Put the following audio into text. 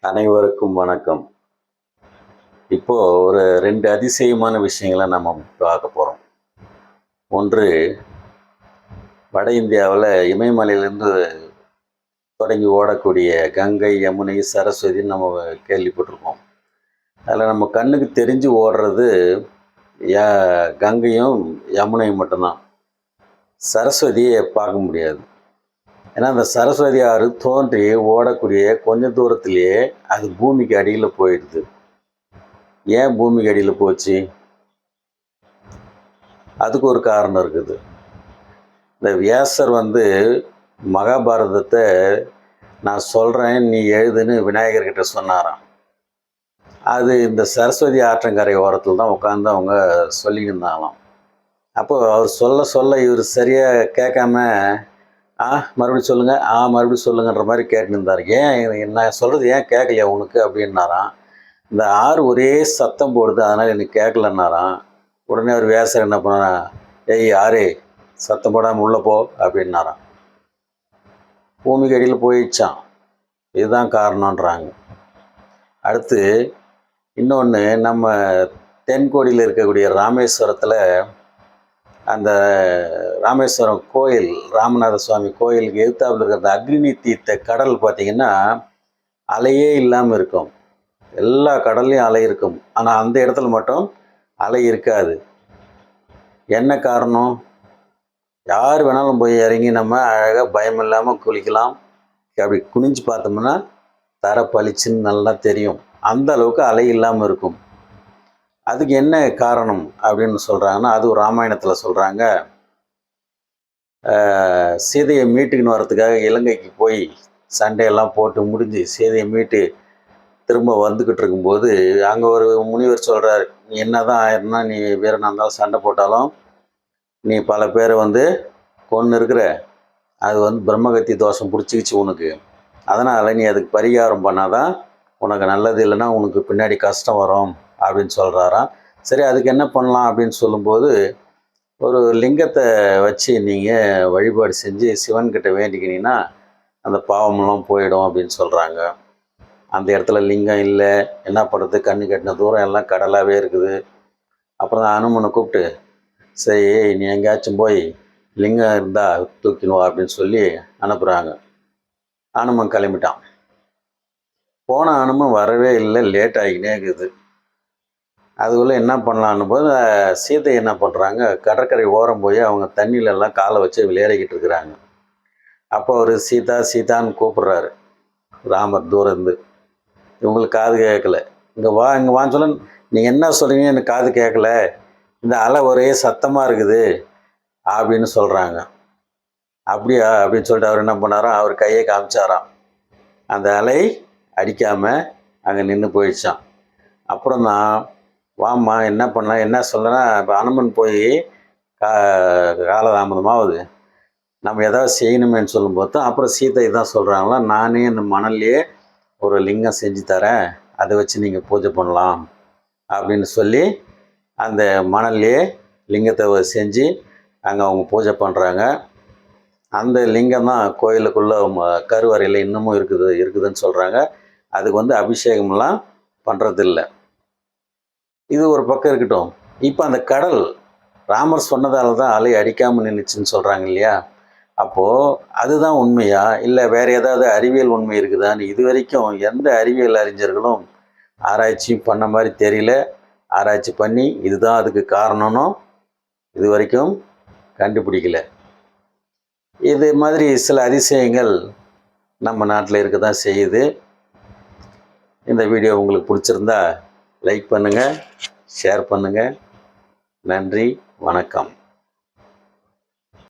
அனைவருக்கும் வணக்கம். இப்போ ஒரு 2 அதிசயமான விஷயங்கள நம்ம பார்க்க போறோம். ஒன்று வட இந்தியாவுல இமயமலையிலேருந்து தொடங்கி ஓடக்கூடிய கங்கை, யமுனை, சரஸ்வதின்னு நம்ம கேள்விப்பட்டிருப்போம். அதில் நம்ம கண்ணுக்கு தெரிஞ்சு ஓடுறது ய கங்கையும், யமுனையும் மட்டும்தான். சரஸ்வதியை பார்க்க முடியாது. ஏன்னா அந்த சரஸ்வதி ஆறு தோன்றி ஓடக்கூடிய கொஞ்ச தூரத்திலேயே அது பூமிக்கு அடியில் போயிடுது. ஏன் பூமிக்கு அடியில் போச்சு? அதுக்கு ஒரு காரணம் இருக்குது. இந்த வியாசர் மகாபாரதத்தை நான் சொல்கிறேன், நீ எழுதுன்னு விநாயகர்கிட்ட சொன்னாராம். அது இந்த சரஸ்வதி ஆற்றங்கரை ஓரத்தில் தான் உட்காந்து அவங்க சொல்லிக்கிட்டு இருந்தாங்களாம். அப்போது அவர் சொல்ல சொல்ல இவர் சரியாக கேட்காம, மறுபடியும் சொல்லுங்கள், மறுபடியும் சொல்லுங்கன்ற மாதிரி கேட்டுன்னு இருந்தார். ஏன் நான் சொல்கிறது ஏன் கேட்கலையா உனக்கு அப்படின்னாராம். இந்த ஆறு ஒரே சத்தம் போடுது, அதனால் எனக்கு கேட்கலன்னாராம். உடனே அவர் வியாசர் என்ன பண்ணா, ஏய் ஆரே சத்தம் போடாமல் உள்ளே போ அப்படின்னாராம். பூமிக்கு அடியில் போயிடுச்சான். இதுதான் காரணன்றாங்க. அடுத்து இன்னொன்று, நம்ம தென்கோடியில் இருக்கக்கூடிய ராமேஸ்வரத்தில் அந்த ராமேஸ்வரம் கோயில், ராமநாத சுவாமி கோயிலுக்கு எதிர்த்தாப்புல இருக்கிற அந்த அக்னி தீர்த்த கடல் பார்த்திங்கன்னா அலையே இல்லாமல் இருக்கும். எல்லா கடல்லையும் அலை இருக்கும், ஆனால் அந்த இடத்துல மட்டும் அலை இருக்காது. என்ன காரணம்? யார் வேணாலும் போய் இறங்கி நம்ம அழகாக பயம் இல்லாமல் குளிக்கலாம். அப்படி குனிஞ்சு பார்த்தோம்னா தரை பளிச்சுன்னு நல்லா தெரியும். அந்த அளவுக்கு அலை இல்லாமல் இருக்கும். அதுக்கு என்ன காரணம் அப்படின்னு சொல்கிறாங்கன்னா, அதுவும் ராமாயணத்தில் சொல்கிறாங்க. சீதையை மீட்டுக்கின்னு வர்றதுக்காக இலங்கைக்கு போய் சண்டையெல்லாம் போட்டு முடிஞ்சு சீதையை மீட்டு திரும்ப வந்துக்கிட்டு இருக்கும்போது அங்கே ஒரு முனிவர் சொல்கிறார், நீ என்ன தான் ஆயிருந்தா, நீ வீரனாக இருந்தாலும் சண்டை போட்டாலும் நீ பல பேரை கொன்று இருக்கிற, அது பிரம்மகத்தி தோஷம் பிடிச்சிக்கிச்சு உனக்கு. அதனால் நீ அதுக்கு பரிகாரம் பண்ணாதான் உனக்கு நல்லது, இல்லைன்னா உனக்கு பின்னாடி கஷ்டம் வரும் அப்படின்னு சொல்கிறாராம். சரி, அதுக்கு என்ன பண்ணலாம் அப்படின்னு சொல்லும்போது, ஒரு லிங்கத்தை வச்சு நீங்கள் வழிபாடு செஞ்சு சிவன்கிட்ட வேண்டிக்கினீங்கன்னா அந்த பாவமெல்லாம் போயிடும் அப்படின்னு சொல்கிறாங்க. அந்த இடத்துல லிங்கம் இல்லை, என்ன பண்ணுறது, கண்ணு கட்டின தூரம் எல்லாம் கடலாகவே இருக்குது. அப்புறம் தான் அனுமனை கூப்பிட்டு, சரி நீ எங்கேயாச்சும் போய் லிங்கம் இருந்தால் தூக்கினுவா அப்படின்னு சொல்லி அனுப்புகிறாங்க. அனுமன் கிளம்பிட்டான். போன அனுமன் வரவே இல்லை, லேட் ஆகிக்கினே இருக்குது. அதுக்குள்ளே என்ன பண்ணலான்னு போது சீதை என்ன பண்ணுறாங்க, கடற்கரை ஓரம் போய் அவங்க தண்ணியிலெல்லாம் காலை வச்சு விளையாடிக்கிட்டு இருக்கிறாங்க. அப்போ அவர் சீதா சீதான்னு கூப்பிட்றாரு ராமர் தூரந்து. இவங்களுக்கு காது கேட்கல. இங்கே வான்னு சொல்ல, நீங்கள் என்ன சொல்கிறீங்க, எனக்கு காது கேட்கல, இந்த அலை ஒரே சத்தமாக இருக்குது அப்படின்னு சொல்கிறாங்க. அப்படியா அப்படின்னு சொல்லிட்டு அவர் என்ன பண்ணாராம், அவர் கையை காமிச்சாராம். அந்த அலை அடிக்காமல் அங்கே நின்று போயிடுச்சான். அப்புறம் தான் வாம்மா என்ன பண்ணலாம் என்ன சொல்லனா, இப்போ அனுமன் போய் காலதாமதமாகுது, நம்ம ஏதாவது செய்யணுமேன்னு சொல்லும்போது தான் அப்புறம் சீதை தான் சொல்கிறாங்களா, நானே இந்த மணல்லையே ஒரு லிங்கம் செஞ்சு தரேன், அதை வச்சு நீங்கள் பூஜை பண்ணலாம் அப்படின்னு சொல்லி அந்த மணல்லையே லிங்கத்தை செஞ்சு அங்கே அவங்க பூஜை பண்ணுறாங்க. அந்த லிங்கம் தான் கோயிலுக்குள்ளே கருவறையில் இன்னமும் இருக்குதுன்னு சொல்கிறாங்க. அதுக்கு அபிஷேகம்லாம் பண்ணுறதில்ல. இது ஒரு பக்கம் இருக்கட்டும். இப்போ அந்த கடல் ராமர் சொன்னதால தான் அலை அடிக்காமல் நின்றுச்சுன்னு சொல்கிறாங்க இல்லையா? அப்போது அதுதான் உண்மையா, இல்லை வேறு ஏதாவது அறிவியல் உண்மை இருக்குதான்னு இது வரைக்கும் எந்த அறிவியல் அறிஞர்களும் ஆராய்ச்சியும் பண்ண மாதிரி தெரியல. ஆராய்ச்சி பண்ணி இதுதான் அதுக்கு காரணம்னு இது வரைக்கும் கண்டுபிடிக்கல. இது மாதிரி சில அதிசயங்கள் நம்ம நாட்டில் இருக்க தான் செய்யுது. இந்த வீடியோ உங்களுக்கு பிடிச்சிருந்தா லைக் பண்ணுங்கள், ஷேர் பண்ணுங்கள். நன்றி, வணக்கம்.